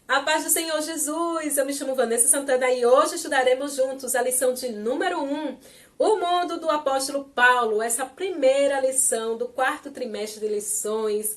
A paz do Senhor Jesus, eu me chamo Vanessa Santana e hoje estudaremos juntos a lição de número 1, o mundo do apóstolo Paulo, essa primeira lição do quarto trimestre de lições,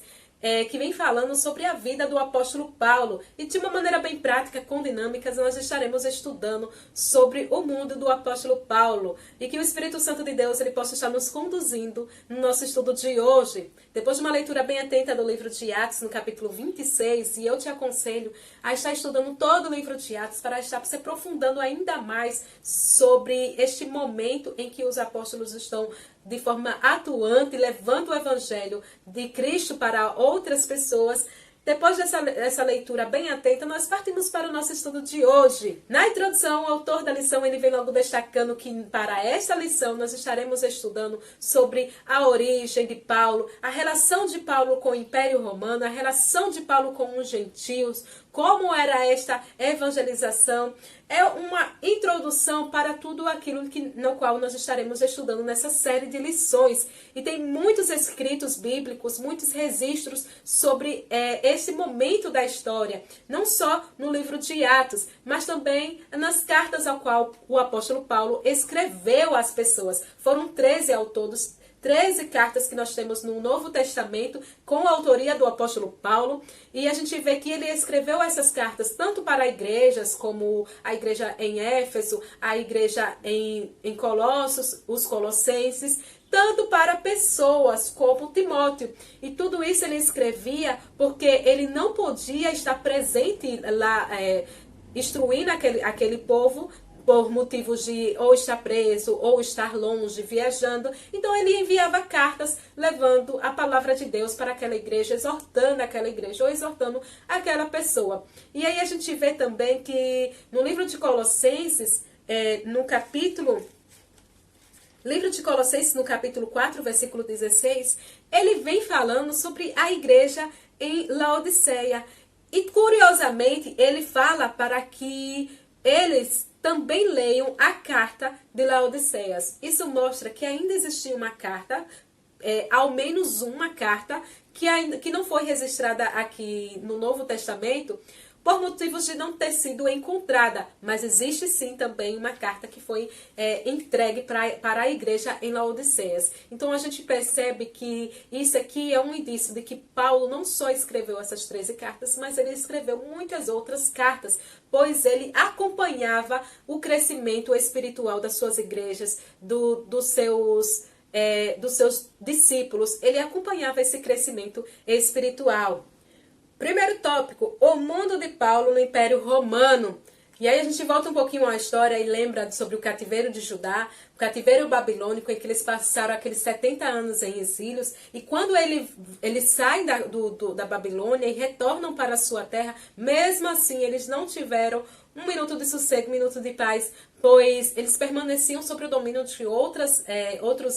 que vem falando sobre a vida do apóstolo Paulo. E de uma maneira bem prática, com dinâmicas, nós estaremos estudando sobre o mundo do apóstolo Paulo. E que o Espírito Santo de Deus ele possa estar nos conduzindo no nosso estudo de hoje. Depois de uma leitura bem atenta do livro de Atos, no capítulo 26, e eu te aconselho a estar estudando todo o livro de Atos para estar se aprofundando ainda mais sobre este momento em que os apóstolos estão de forma atuante, levando o evangelho de Cristo para outras pessoas. Depois dessa leitura bem atenta, nós partimos para o nosso estudo de hoje. Na introdução, o autor da lição ele vem logo destacando que para esta lição nós estaremos estudando sobre a origem de Paulo, a relação de Paulo com o Império Romano, a relação de Paulo com os gentios, como era esta evangelização. É uma introdução para tudo aquilo no qual nós estaremos estudando nessa série de lições. E tem muitos escritos bíblicos, muitos registros sobre esse momento da história. Não só no livro de Atos, mas também nas cartas ao qual o apóstolo Paulo escreveu às pessoas. Foram 13 ao todo, 13 cartas que nós temos no Novo Testamento, com a autoria do apóstolo Paulo, e a gente vê que ele escreveu essas cartas tanto para igrejas, como a igreja em Éfeso, a igreja em Colossos, os colossenses, tanto para pessoas como Timóteo. E tudo isso ele escrevia porque ele não podia estar presente lá, instruindo aquele povo, por motivos de ou estar preso, ou estar longe, viajando. Então ele enviava cartas levando a palavra de Deus para aquela igreja, exortando aquela igreja, ou exortando aquela pessoa. E aí a gente vê também que no livro de Colossenses, no capítulo 4, versículo 16, ele vem falando sobre a igreja em Laodiceia. E curiosamente, ele fala para que eles também leiam a carta de Laodiceias. Isso mostra que ainda existia uma carta, ao menos uma carta, que não foi registrada aqui no Novo Testamento, por motivos de não ter sido encontrada. Mas existe sim também uma carta que foi entregue para a igreja em Laodiceias. Então a gente percebe que isso aqui é um indício de que Paulo não só escreveu essas 13 cartas, mas ele escreveu muitas outras cartas, pois ele acompanhava o crescimento espiritual das suas igrejas, dos seus discípulos. Ele acompanhava esse crescimento espiritual. Primeiro tópico, o mundo de Paulo no Império Romano. E aí a gente volta um pouquinho à história e lembra sobre o cativeiro de Judá, o cativeiro babilônico, em que eles passaram aqueles 70 anos em exílios. E quando eles saem da Babilônia e retornam para a sua terra, mesmo assim eles não tiveram um minuto de sossego, um minuto de paz, pois eles permaneciam sob o domínio de outros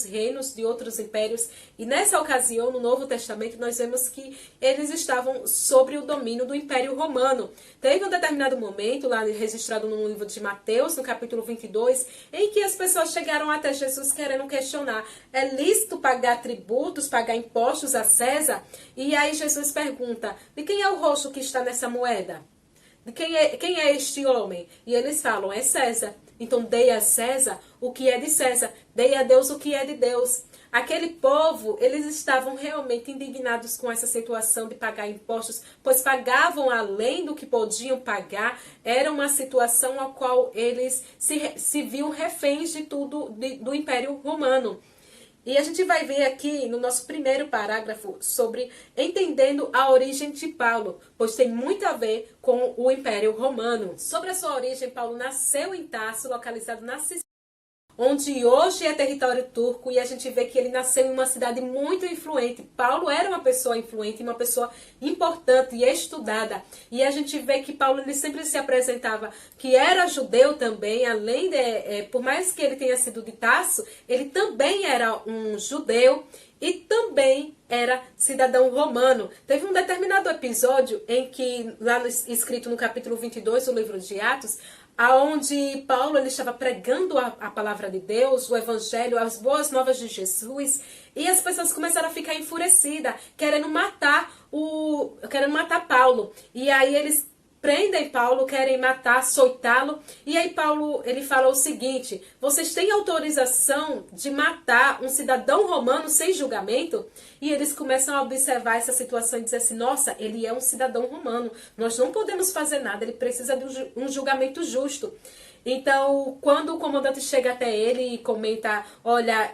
reinos, de outros impérios. E nessa ocasião, no Novo Testamento, nós vemos que eles estavam sob o domínio do Império Romano. Teve um determinado momento, lá registrado no livro de Mateus, no capítulo 22, em que as pessoas chegaram até Jesus querendo questionar: é lícito pagar tributos, pagar impostos a César? E aí Jesus pergunta: de quem é o rosto que está nessa moeda? Quem é este homem? E eles falam: é César. Então dei a César o que é de César, dei a Deus o que é de Deus. Aquele povo, eles estavam realmente indignados com essa situação de pagar impostos, pois pagavam além do que podiam pagar. Era uma situação a qual eles se viam reféns de tudo do Império Romano. E a gente vai ver aqui no nosso primeiro parágrafo sobre entendendo a origem de Paulo, pois tem muito a ver com o Império Romano. Sobre a sua origem, Paulo nasceu em Tarso, localizado na Sicília, onde hoje é território turco, e a gente vê que ele nasceu em uma cidade muito influente. Paulo era uma pessoa influente, uma pessoa importante e estudada. E a gente vê que Paulo ele sempre se apresentava que era judeu também, além por mais que ele tenha sido de Tarso, ele também era um judeu e também era cidadão romano. Teve um determinado episódio em que, escrito no capítulo 22 do livro de Atos, aonde Paulo ele estava pregando a palavra de Deus, o evangelho, as boas novas de Jesus, e as pessoas começaram a ficar enfurecidas, querendo matar Paulo. E aí eles prendem Paulo, querem matar, açoitá-lo. E aí Paulo, ele fala o seguinte: vocês têm autorização de matar um cidadão romano sem julgamento? E eles começam a observar essa situação e dizer assim: nossa, ele é um cidadão romano, nós não podemos fazer nada, ele precisa de um julgamento justo. Então, quando o comandante chega até ele e comenta: olha,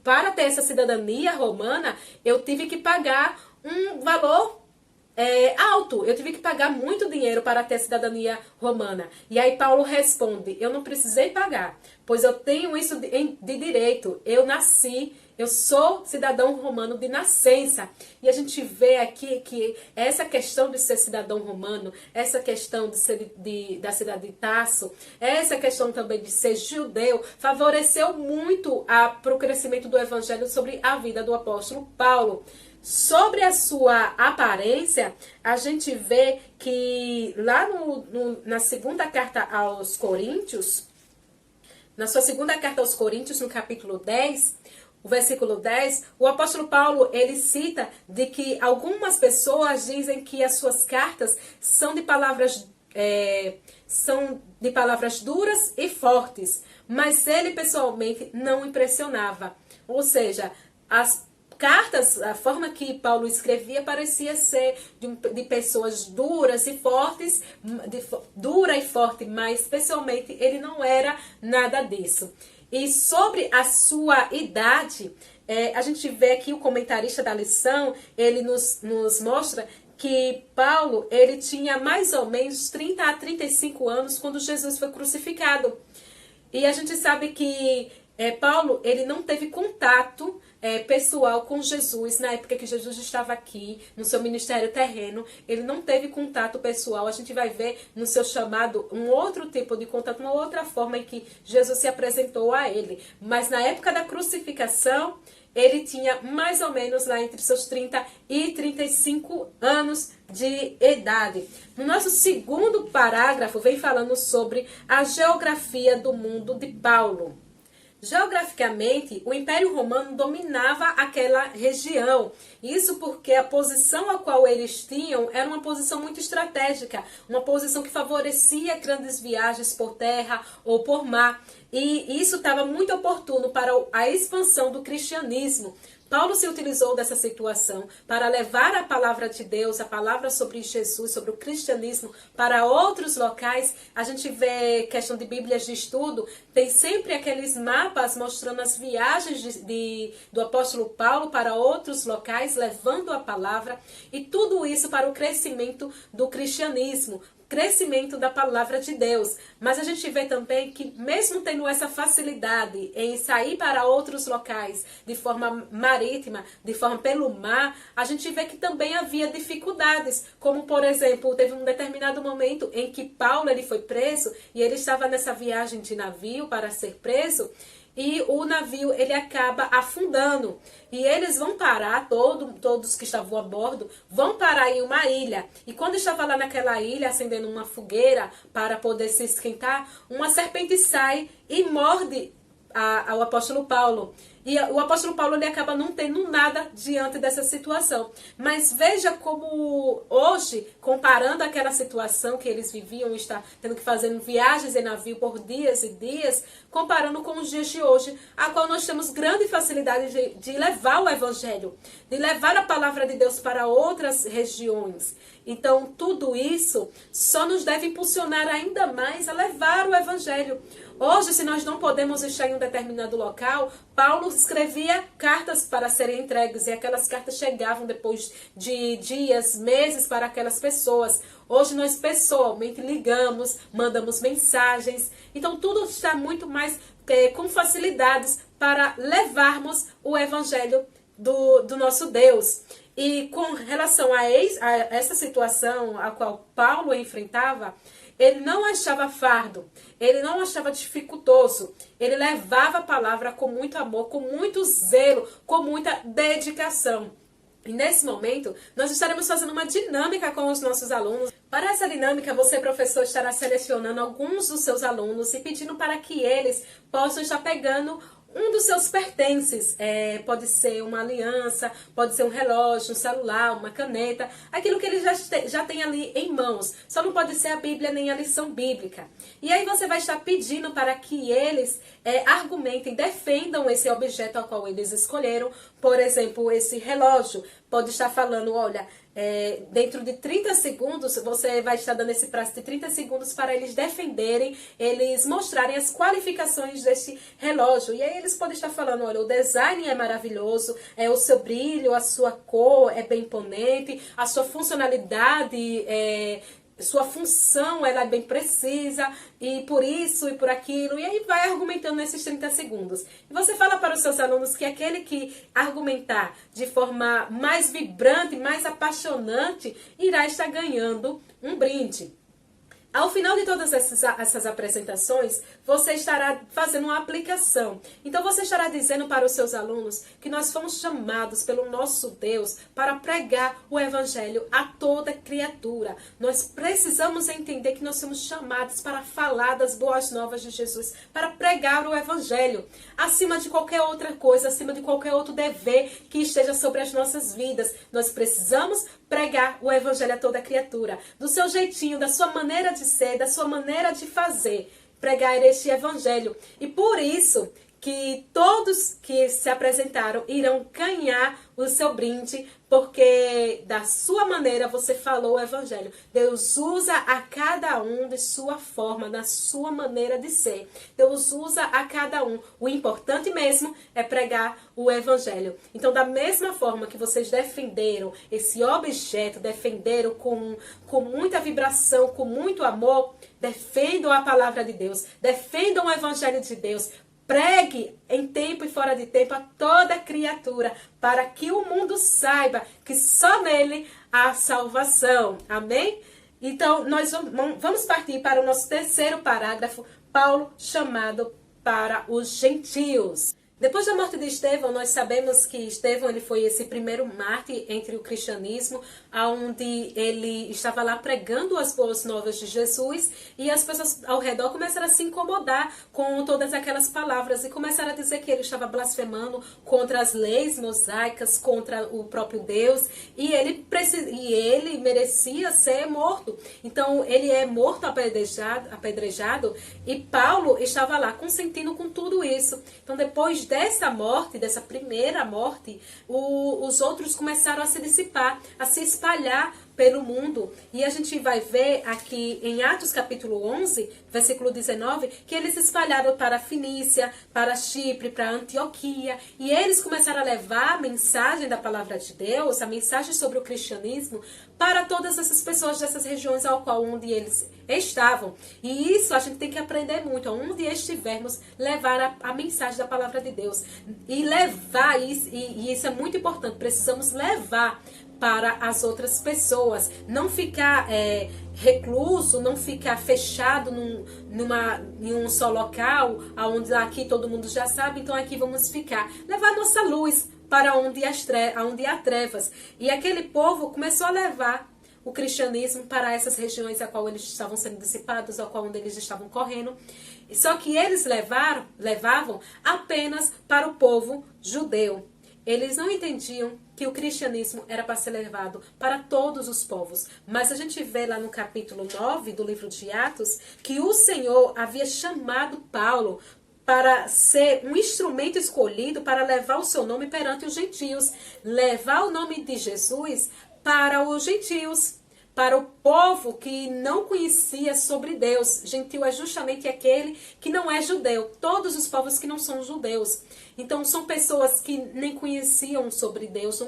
para ter essa cidadania romana, eu tive que pagar um valor alto, eu tive que pagar muito dinheiro para ter cidadania romana. E aí Paulo responde: eu não precisei pagar, pois eu tenho isso de direito, eu sou cidadão romano de nascença. E a gente vê aqui que essa questão de ser cidadão romano, essa questão de ser da cidade de Tarso, essa questão também de ser judeu, favoreceu muito para o crescimento do evangelho sobre a vida do apóstolo Paulo. Sobre a sua aparência, a gente vê que lá na segunda carta aos Coríntios, na sua segunda carta aos Coríntios, no capítulo 10, o versículo 10, o apóstolo Paulo, ele cita de que algumas pessoas dizem que as suas cartas são de palavras duras e fortes, mas ele pessoalmente não impressionava. Ou seja, as cartas, a forma que Paulo escrevia parecia ser de pessoas duras e fortes, dura e forte, mas pessoalmente ele não era nada disso. E sobre a sua idade, a gente vê aqui o comentarista da lição, ele nos mostra que Paulo, ele tinha mais ou menos 30 a 35 anos quando Jesus foi crucificado. E a gente sabe que Paulo, ele não teve contato pessoal com Jesus na época que Jesus estava aqui, no seu ministério terreno. Ele não teve contato pessoal. A gente vai ver no seu chamado um outro tipo de contato, uma outra forma em que Jesus se apresentou a ele. Mas na época da crucificação, ele tinha mais ou menos lá entre seus 30 e 35 anos de idade. No nosso segundo parágrafo, vem falando sobre a geografia do mundo de Paulo. Geograficamente, o Império Romano dominava aquela região. Isso porque a posição a qual eles tinham era uma posição muito estratégica, uma posição que favorecia grandes viagens por terra ou por mar. E isso estava muito oportuno para a expansão do cristianismo. Paulo se utilizou dessa situação para levar a palavra de Deus, a palavra sobre Jesus, sobre o cristianismo, para outros locais. A gente vê questão de bíblias de estudo, tem sempre aqueles mapas mostrando as viagens do apóstolo Paulo para outros locais, levando a palavra, e tudo isso para o crescimento do cristianismo, crescimento da palavra de Deus. Mas a gente vê também que mesmo tendo essa facilidade em sair para outros locais de forma marítima, de forma pelo mar, a gente vê que também havia dificuldades, como por exemplo, teve um determinado momento em que Paulo ele foi preso e ele estava nessa viagem de navio para ser preso, e o navio ele acaba afundando. E eles vão parar, todos que estavam a bordo, vão parar em uma ilha. E quando estava lá naquela ilha, acendendo uma fogueira para poder se esquentar, uma serpente sai e morde ao apóstolo Paulo. E o apóstolo Paulo ele acaba não tendo nada diante dessa situação. Mas veja como hoje, comparando aquela situação que eles viviam, está tendo que fazer viagens em navio por dias e dias, comparando com os dias de hoje, a qual nós temos grande facilidade de levar o evangelho, de levar a palavra de Deus para outras regiões. Então, tudo isso só nos deve impulsionar ainda mais a levar o evangelho. Hoje, se nós não podemos estar em um determinado local, Paulo escrevia cartas para serem entregues e aquelas cartas chegavam depois de dias, meses para aquelas pessoas. Hoje nós pessoalmente ligamos, mandamos mensagens, então tudo está muito mais com facilidades para levarmos o evangelho do nosso Deus. E com relação a essa situação a qual Paulo enfrentava, ele não achava fardo, ele não achava dificultoso, ele levava a palavra com muito amor, com muito zelo, com muita dedicação. E nesse momento, nós estaremos fazendo uma dinâmica com os nossos alunos. Para essa dinâmica, você, professor, estará selecionando alguns dos seus alunos e pedindo para que eles possam estar pegando um dos seus pertences. Pode ser uma aliança, pode ser um relógio, um celular, uma caneta, aquilo que ele já tem ali em mãos. Só não pode ser a Bíblia nem a lição bíblica. E aí você vai estar pedindo para que eles argumentem, defendam esse objeto ao qual eles escolheram. Por exemplo, esse relógio pode estar falando, olha, dentro de 30 segundos, você vai estar dando esse prazo de 30 segundos para eles defenderem, eles mostrarem as qualificações desse relógio. E aí eles podem estar falando, olha, o design é maravilhoso, o seu brilho, a sua cor é bem imponente, a sua funcionalidade sua função ela é bem precisa, e por isso e por aquilo, e aí vai argumentando nesses 30 segundos. E você fala para os seus alunos que aquele que argumentar de forma mais vibrante, mais apaixonante, irá estar ganhando um brinde. Ao final de todas essas apresentações, você estará fazendo uma aplicação. Então você estará dizendo para os seus alunos que nós fomos chamados pelo nosso Deus para pregar o Evangelho a toda criatura. Nós precisamos entender que nós somos chamados para falar das boas novas de Jesus, para pregar o Evangelho, acima de qualquer outra coisa, acima de qualquer outro dever que esteja sobre as nossas vidas. Nós precisamos pregar o Evangelho a toda criatura, do seu jeitinho, da sua maneira de ser, da sua maneira de fazer, pregar este Evangelho. E por isso que todos que se apresentaram irão ganhar o seu brinde, porque da sua maneira você falou o Evangelho. Deus usa a cada um de sua forma, da sua maneira de ser. Deus usa a cada um. O importante mesmo é pregar o Evangelho. Então, da mesma forma que vocês defenderam esse objeto, defenderam com muita vibração, com muito amor, defendam a palavra de Deus, defendam o Evangelho de Deus. Pregue em tempo e fora de tempo a toda criatura, para que o mundo saiba que só nele há salvação. Amém? Então, nós vamos partir para o nosso terceiro parágrafo, Paulo chamado para os gentios. Depois da morte de Estevão, nós sabemos que Estevão ele foi esse primeiro mártir entre o cristianismo, onde ele estava lá pregando as boas novas de Jesus, e as pessoas ao redor começaram a se incomodar com todas aquelas palavras e começaram a dizer que ele estava blasfemando contra as leis mosaicas, contra o próprio Deus, e ele merecia ser morto. Então ele é morto apedrejado, e Paulo estava lá consentindo com tudo isso. Então depois dessa morte, dessa primeira morte, os outros começaram a se dissipar, a se espalhar pelo mundo. E a gente vai ver aqui em Atos capítulo 11, versículo 19, que eles se espalharam para a Fenícia, para Chipre, para Antioquia, e eles começaram a levar a mensagem da palavra de Deus, a mensagem sobre o cristianismo, para todas essas pessoas dessas regiões ao qual onde eles estavam. E isso a gente tem que aprender muito, onde estivermos, levar a mensagem da palavra de Deus. E levar, e isso é muito importante, precisamos levar para as outras pessoas, não ficar recluso, não ficar fechado em um só local, onde aqui todo mundo já sabe, então aqui vamos ficar. Levar nossa luz para onde há trevas. E aquele povo começou a levar o cristianismo para essas regiões a qual eles estavam sendo dissipados, a qual onde eles estavam correndo. Só que eles levavam apenas para o povo judeu. Eles não entendiam que o cristianismo era para ser levado para todos os povos. Mas a gente vê lá no capítulo 9 do livro de Atos que o Senhor havia chamado Paulo para ser um instrumento escolhido para levar o seu nome perante os gentios. Levar o nome de Jesus para os gentios, para o povo que não conhecia sobre Deus. Gentil é justamente aquele que não é judeu. Todos os povos que não são judeus. Então, são pessoas que nem conheciam sobre Deus,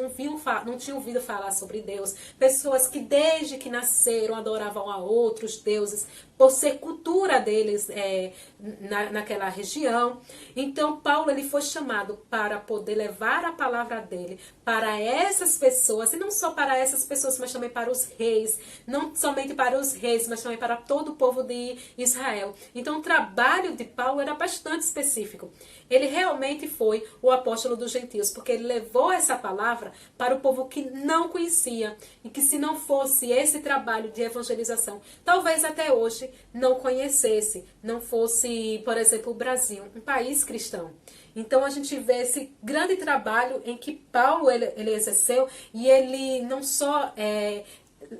não tinham ouvido falar sobre Deus. Pessoas que, desde que nasceram, adoravam a outros deuses, por ser cultura deles naquela região. Então, Paulo ele foi chamado para poder levar a palavra dele para essas pessoas, e não só para essas pessoas, mas também para os reis, não somente para os reis, mas também para todo o povo de Israel. Então o trabalho de Paulo era bastante específico. Ele realmente foi o apóstolo dos gentios, porque ele levou essa palavra para o povo que não conhecia, e que se não fosse esse trabalho de evangelização, talvez até hoje não conhecesse, não fosse, por exemplo, o Brasil, um país cristão. Então a gente vê esse grande trabalho em que Paulo ele exerceu, e ele não só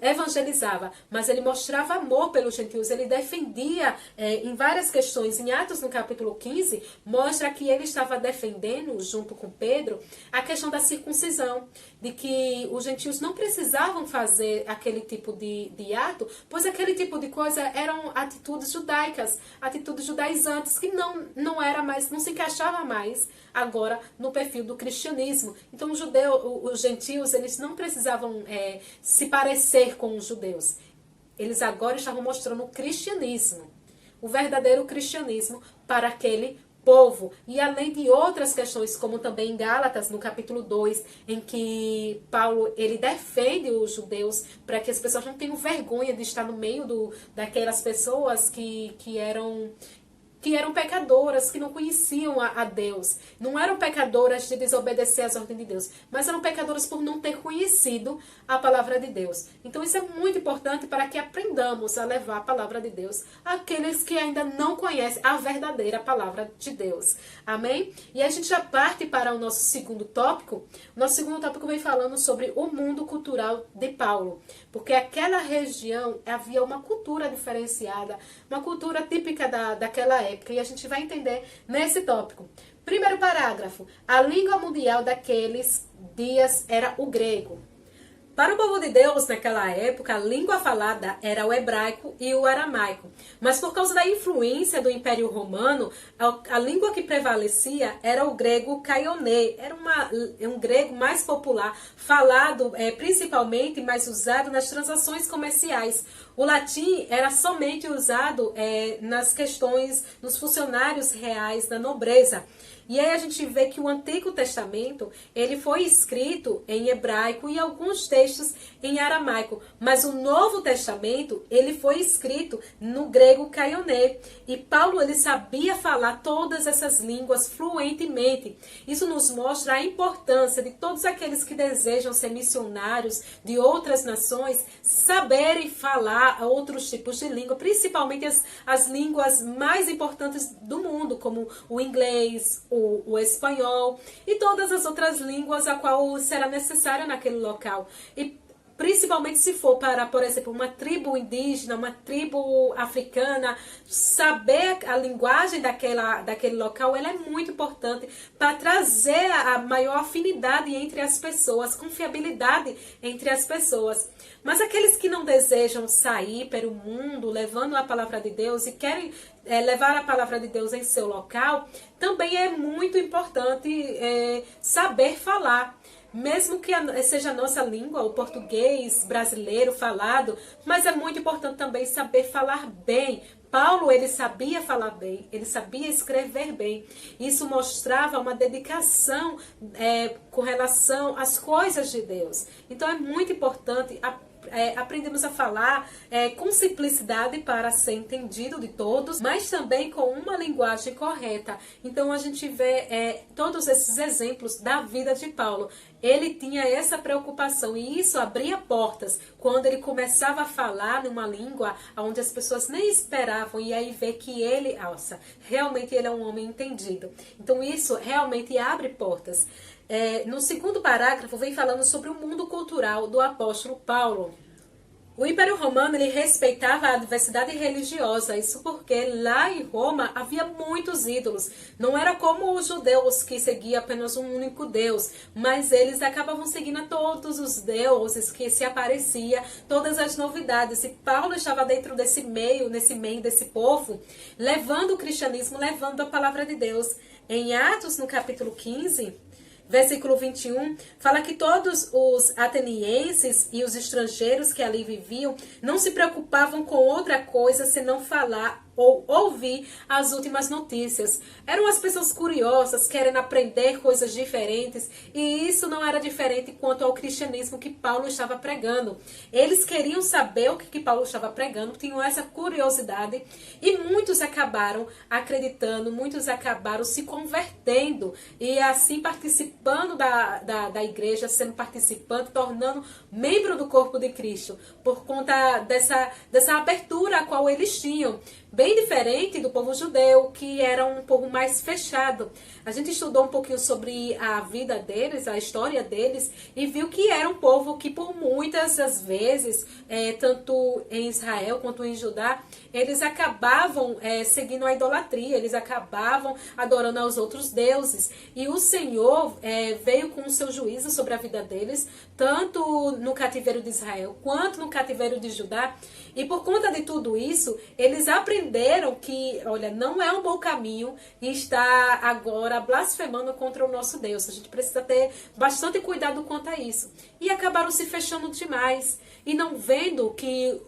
evangelizava, mas ele mostrava amor pelos gentios, ele defendia em várias questões. Em Atos, no capítulo 15, mostra que ele estava defendendo, junto com Pedro, a questão da circuncisão, de que os gentios não precisavam fazer aquele tipo de ato, pois aquele tipo de coisa eram atitudes judaicas, atitudes judaizantes, que não era mais, não se encaixava mais agora no perfil do cristianismo. Então os gentios, eles não precisavam se parecer com os judeus. Eles agora estavam mostrando o cristianismo, o verdadeiro cristianismo para aquele povo. E além de outras questões, como também em Gálatas, no capítulo 2, em que Paulo ele defende os judeus para que as pessoas não tenham vergonha de estar no meio daquelas pessoas que eram pecadoras, que não conheciam a Deus. Não eram pecadoras de desobedecer às ordens de Deus, mas eram pecadoras por não ter conhecido a palavra de Deus. Então isso é muito importante para que aprendamos a levar a palavra de Deus àqueles que ainda não conhecem a verdadeira palavra de Deus. Amém? E a gente já parte para o nosso segundo tópico. O nosso segundo tópico vem falando sobre o mundo cultural de Paulo. Porque aquela região havia uma cultura diferenciada, uma cultura típica daquela época. E a gente vai entender nesse tópico. Primeiro parágrafo. A língua mundial daqueles dias era o grego. Para o povo de Deus, naquela época, a língua falada era o hebraico e o aramaico. Mas por causa da influência do Império Romano, a língua que prevalecia era o grego caionê. Era um grego mais popular, falado principalmente, mais usado nas transações comerciais. O latim era somente usado nas questões, nos funcionários reais, da nobreza. E aí a gente vê que o Antigo Testamento, ele foi escrito em hebraico e alguns textos em aramaico. Mas o Novo Testamento, ele foi escrito no grego caionê. E Paulo, ele sabia falar todas essas línguas fluentemente. Isso nos mostra a importância de todos aqueles que desejam ser missionários de outras nações, saberem falar outros tipos de língua, principalmente as línguas mais importantes do mundo, como o inglês, o espanhol e todas as outras línguas a qual será necessária naquele local. E principalmente se for para, por exemplo, uma tribo indígena, uma tribo africana, saber a linguagem daquele local, ela é muito importante para trazer a maior afinidade entre as pessoas, confiabilidade entre as pessoas. Mas aqueles que não desejam sair pelo mundo levando a palavra de Deus e querem levar a palavra de Deus em seu local, também é muito importante saber falar. Mesmo que seja a nossa língua, o português brasileiro falado, mas é muito importante também saber falar bem. Paulo, ele sabia falar bem, ele sabia escrever bem. Isso mostrava uma dedicação com relação às coisas de Deus. Então é muito importante aprendemos a falar com simplicidade para ser entendido de todos, mas também com uma linguagem correta. Então a gente vê todos esses exemplos da vida de Paulo. Ele tinha essa preocupação e isso abria portas quando ele começava a falar numa língua onde as pessoas nem esperavam, e aí vê que ele, realmente ele é um homem entendido. Então isso realmente abre portas. No segundo parágrafo vem falando sobre o mundo cultural do apóstolo Paulo. O Império Romano, ele respeitava a diversidade religiosa, isso porque lá em Roma havia muitos ídolos. Não era como os judeus que seguiam apenas um único Deus, mas eles acabavam seguindo todos os deuses que se aparecia, todas as novidades. E Paulo estava dentro nesse meio desse povo, levando o cristianismo, levando a palavra de Deus. Em Atos, no capítulo 15... versículo 21, fala que todos os atenienses e os estrangeiros que ali viviam não se preocupavam com outra coisa senão falar ou ouvir as últimas notícias. Eram as pessoas curiosas, querendo aprender coisas diferentes, e isso não era diferente quanto ao cristianismo que Paulo estava pregando. Eles queriam saber o que Paulo estava pregando, tinham essa curiosidade, e muitos acabaram acreditando, muitos acabaram se convertendo, e assim participando da igreja, sendo participante, tornando membro do corpo de Cristo, por conta dessa abertura a qual eles tinham. Bem diferente do povo judeu, que era um povo mais fechado. A gente estudou um pouquinho sobre a vida deles, a história deles, e viu que era um povo que por muitas das vezes, tanto em Israel quanto em Judá, eles acabavam seguindo a idolatria, eles acabavam adorando aos outros deuses. E o Senhor veio com o seu juízo sobre a vida deles, tanto no cativeiro de Israel quanto no cativeiro de Judá. E por conta de tudo isso, eles aprenderam que, olha, não é um bom caminho estar agora blasfemando contra o nosso Deus. A gente precisa ter bastante cuidado quanto a isso. E acabaram se fechando demais e não vendo que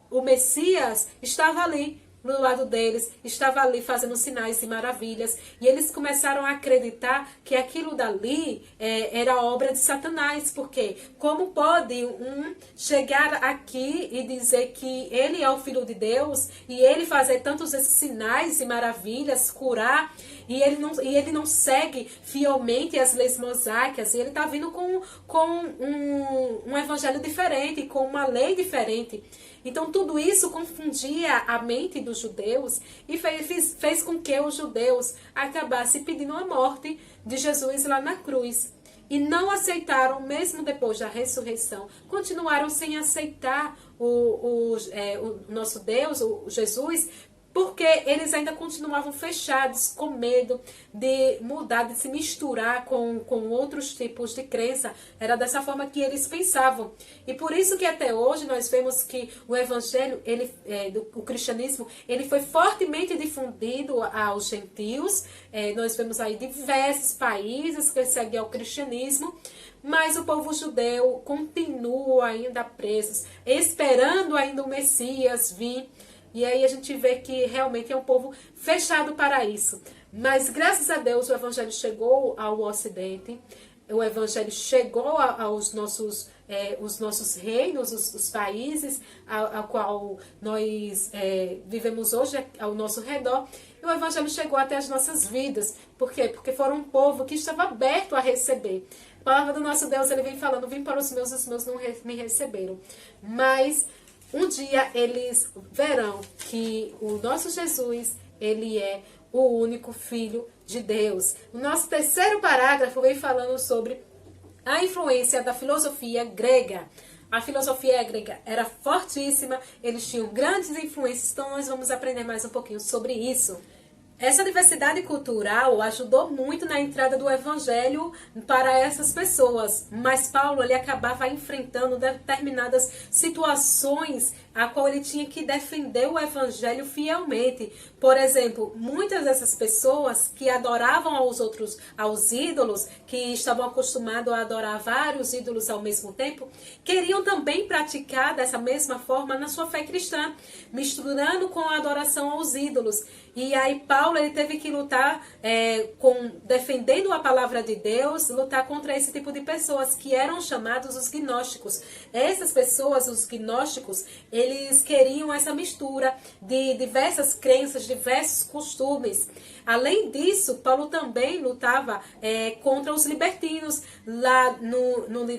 o Messias estava ali do lado deles, estava ali fazendo sinais e maravilhas, e eles começaram a acreditar que aquilo dali era obra de Satanás, porque como pode chegar aqui e dizer que ele é o Filho de Deus, e ele fazer tantos esses sinais e maravilhas, curar, e ele não segue fielmente as leis mosaicas, e ele está vindo com um evangelho diferente, com uma lei diferente. Então tudo isso confundia a mente dos judeus e fez com que os judeus acabassem pedindo a morte de Jesus lá na cruz. E não aceitaram, mesmo depois da ressurreição, continuaram sem aceitar o nosso Deus, o Jesus, porque eles ainda continuavam fechados, com medo de mudar, de se misturar com outros tipos de crença. Era dessa forma que eles pensavam. E por isso que até hoje nós vemos que o evangelho, o cristianismo, ele foi fortemente difundido aos gentios. Nós vemos aí diversos países que seguem ao cristianismo, mas o povo judeu continua ainda presos, esperando ainda o Messias vir. E aí a gente vê que realmente é um povo fechado para isso. Mas graças a Deus o evangelho chegou ao Ocidente, o evangelho chegou aos os nossos reinos, os países ao qual nós vivemos hoje ao nosso redor. E o evangelho chegou até as nossas vidas. Por quê? Porque foram um povo que estava aberto a receber. A palavra do nosso Deus, ele vem falando, vim para os meus não me receberam. Mas um dia eles verão que o nosso Jesus, ele é o único Filho de Deus. O nosso terceiro parágrafo vem falando sobre a influência da filosofia grega. A filosofia grega era fortíssima, eles tinham grandes influências, então nós vamos aprender mais um pouquinho sobre isso. Essa diversidade cultural ajudou muito na entrada do evangelho para essas pessoas, mas Paulo ele acabava enfrentando determinadas situações a qual ele tinha que defender o evangelho fielmente. Por exemplo, muitas dessas pessoas que adoravam aos ídolos, que estavam acostumados a adorar vários ídolos ao mesmo tempo, queriam também praticar dessa mesma forma na sua fé cristã, misturando com a adoração aos ídolos. E aí Paulo ele teve que lutar defendendo a palavra de Deus, lutar contra esse tipo de pessoas que eram chamados os gnósticos. Essas pessoas, os gnósticos, eles queriam essa mistura de diversas crenças, diversos costumes. Além disso, Paulo também lutava contra os libertinos. Lá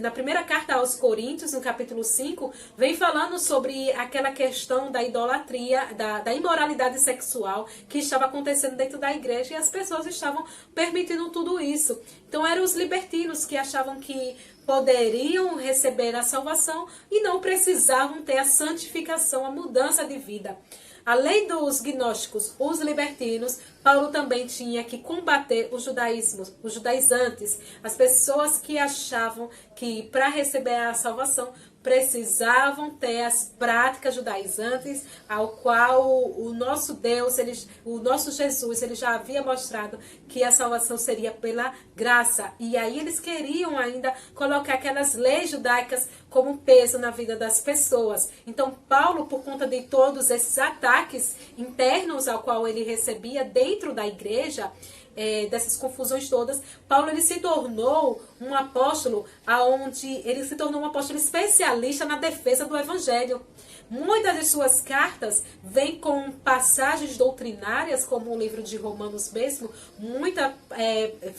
na primeira carta aos Coríntios, no capítulo 5, vem falando sobre aquela questão da idolatria, da imoralidade sexual que estava acontecendo dentro da igreja e as pessoas estavam permitindo tudo isso. Então eram os libertinos que achavam que poderiam receber a salvação e não precisavam ter a santificação, a mudança de vida. Além dos gnósticos, os libertinos, Paulo também tinha que combater o judaísmo, os judaizantes, as pessoas que achavam que para receber a salvação precisavam ter as práticas judaizantes, ao qual o nosso Deus, o nosso Jesus, ele já havia mostrado que a salvação seria pela graça. E aí eles queriam ainda colocar aquelas leis judaicas como um peso na vida das pessoas. Então, Paulo, por conta de todos esses ataques internos ao qual ele recebia dentro da igreja, dessas confusões todas, Paulo ele se tornou um apóstolo especialista na defesa do evangelho. Muitas de suas cartas vêm com passagens doutrinárias, como o livro de Romanos mesmo,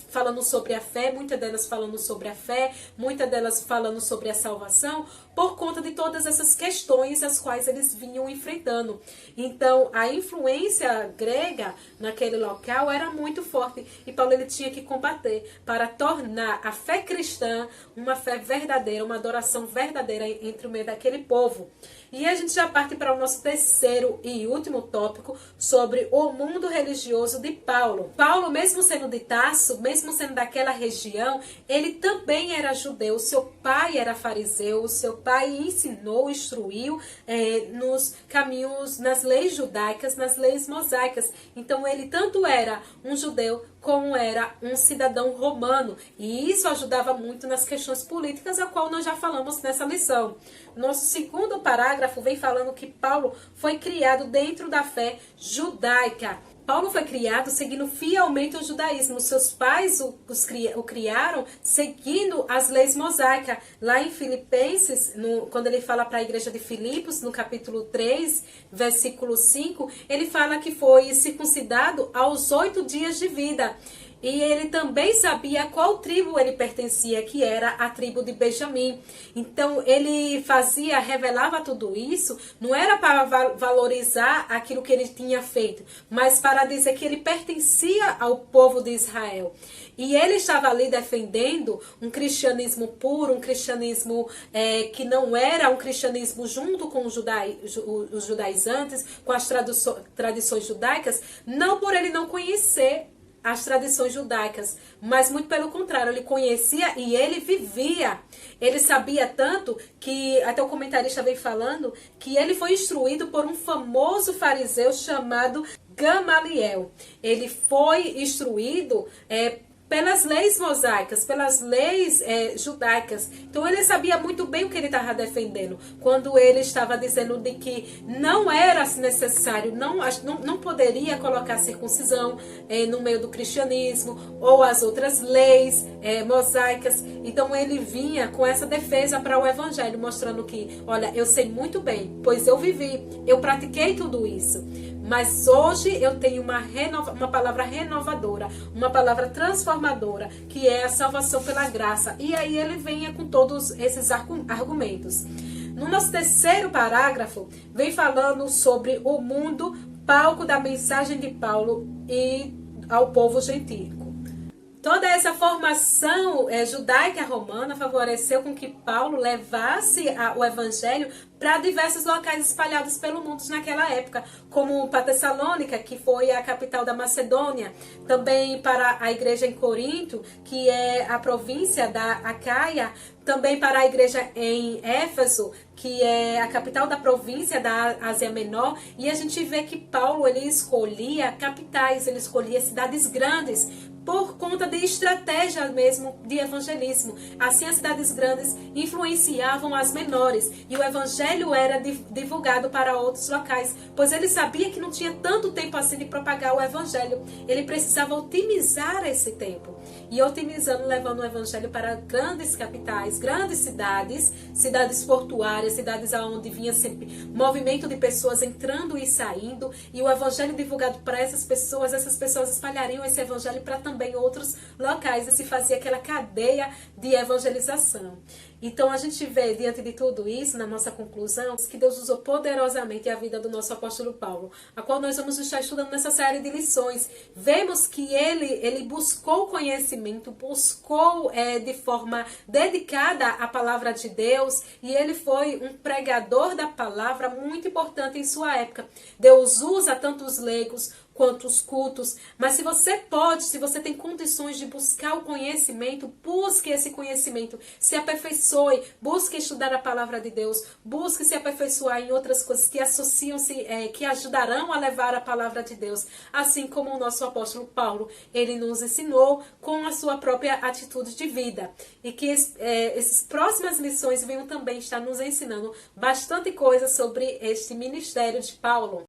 falando sobre a fé, muitas delas falando sobre a fé, muitas delas falando sobre a salvação, por conta de todas essas questões as quais eles vinham enfrentando. Então, a influência grega naquele local era muito forte e Paulo ele tinha que combater para tornar a fé cristã uma fé verdadeira, uma adoração verdadeira entre o meio daquele povo. E a gente já parte para o nosso terceiro e último tópico sobre o mundo religioso de Paulo. Paulo, mesmo sendo de Tarso, mesmo sendo daquela região, ele também era judeu. Seu pai era fariseu, seu pai ensinou, instruiu nos caminhos, nas leis judaicas, nas leis mosaicas. Então ele tanto era um judeu como era um cidadão romano. E isso ajudava muito nas questões políticas, a qual nós já falamos nessa lição. Nosso segundo parágrafo vem falando que Paulo foi criado dentro da fé judaica. Paulo foi criado seguindo fielmente o judaísmo. Seus pais o criaram seguindo as leis mosaicas. Lá em Filipenses, quando ele fala para a igreja de Filipos, no capítulo 3, versículo 5, ele fala que foi circuncidado aos 8 dias de vida. E ele também sabia a qual tribo ele pertencia, que era a tribo de Benjamim. Então ele revelava tudo isso, não era para valorizar aquilo que ele tinha feito, mas para dizer que ele pertencia ao povo de Israel. E ele estava ali defendendo um cristianismo puro, um cristianismo que não era um cristianismo junto com os judaizantes, com as tradições judaicas, não por ele não conhecer as tradições judaicas, mas muito pelo contrário, ele conhecia e ele vivia. Ele sabia tanto que, até o comentarista vem falando, que ele foi instruído por um famoso fariseu chamado Gamaliel. Ele foi instruído pelas leis mosaicas, pelas leis judaicas. Então ele sabia muito bem o que ele estava defendendo, quando ele estava dizendo de que não era necessário, não poderia colocar circuncisão no meio do cristianismo, ou as outras leis mosaicas. Então ele vinha com essa defesa para o evangelho, mostrando que, olha, eu sei muito bem, pois eu vivi, eu pratiquei tudo isso. Mas hoje eu tenho uma palavra renovadora, uma palavra transformadora, que é a salvação pela graça. E aí ele vem com todos esses argumentos. No nosso terceiro parágrafo, vem falando sobre o mundo, palco da mensagem de Paulo e ao povo gentílico. Toda essa formação judaica romana favoreceu com que Paulo levasse o evangelho para diversos locais espalhados pelo mundo naquela época, como para Tessalônica, que foi a capital da Macedônia, também para a igreja em Corinto, que é a província da Acaia, também para a igreja em Éfeso, que é a capital da província da Ásia Menor. E a gente vê que Paulo ele escolhia capitais, ele escolhia cidades grandes, por conta de estratégia mesmo de evangelismo. Assim, as cidades grandes influenciavam as menores e o evangelho era divulgado para outros locais, pois ele sabia que não tinha tanto tempo assim de propagar o evangelho. Ele precisava otimizar esse tempo. E otimizando, levando o evangelho para grandes capitais, grandes cidades, cidades portuárias, cidades onde vinha sempre movimento de pessoas entrando e saindo, e o evangelho divulgado para essas pessoas espalhariam esse evangelho para também outros locais, e se fazia aquela cadeia de evangelização. Então a gente vê, diante de tudo isso, na nossa conclusão, que Deus usou poderosamente a vida do nosso apóstolo Paulo, a qual nós vamos estar estudando nessa série de lições. Vemos que ele buscou conhecimento, buscou de forma dedicada a palavra de Deus, e ele foi um pregador da palavra muito importante em sua época. Deus usa tanto os leigos quanto os cultos, mas se você tem condições de buscar o conhecimento, busque esse conhecimento, se aperfeiçoe abençoe, busque estudar a palavra de Deus, busque se aperfeiçoar em outras coisas que associam-se, que ajudarão a levar a palavra de Deus, assim como o nosso apóstolo Paulo, ele nos ensinou com a sua própria atitude de vida. E que essas próximas lições venham também estar nos ensinando bastante coisa sobre este ministério de Paulo.